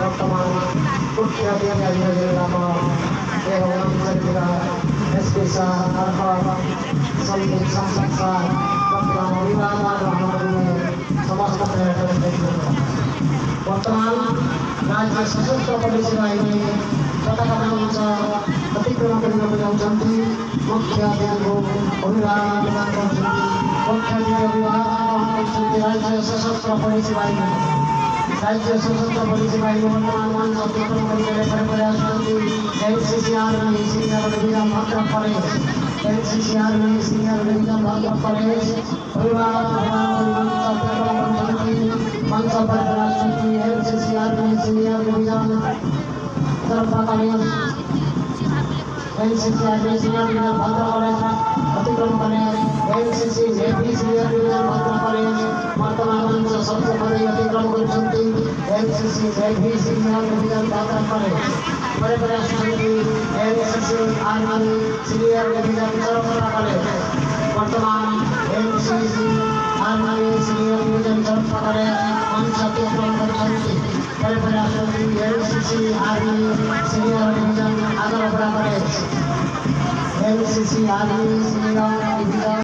वर्तमान मुख्य वर्तमान राज्य सशस्त्र पुलिस बाहिनी पताका बनाउँछ अतिक्रमण गर्न जाउँछन् मुख्य अतिथिको अभिवादन गर्छन् मुख्य अतिथि अभिवादन गर्छन् राज्य सशस्त्र पुलिस बाहिनी वर्तमान मंच अतिक्रमण करके प्रयास करती एनसीसीआर में सीनियर डिवीजन भद्र परेश एनसीसीआर में सीनियर डिवीजन भद्र परेश मंच पर प्रयास करती एनसीसीआर में सीनियर डिवीजन भद्र परेश एनसीसीआर में सीनियर डिवीजन भद्र परेश अतिक्रमण करे एनसीसी जेपी सीनियर डिवीजन भद्र परेश वर्तमान मंच सबसे बड़ी अतिक्रमण करछन्ती एनसीसी जेपी सीनियर डिवीजन भद्र परेश बड़े प्रयास करती NCC army senior division Charpara college वर्तमान NCC army senior division Charpara college मंच अतिक्रमण करछन्ती बड़े प्रयास करती NCC army senior division Agarpara college NCC army senior division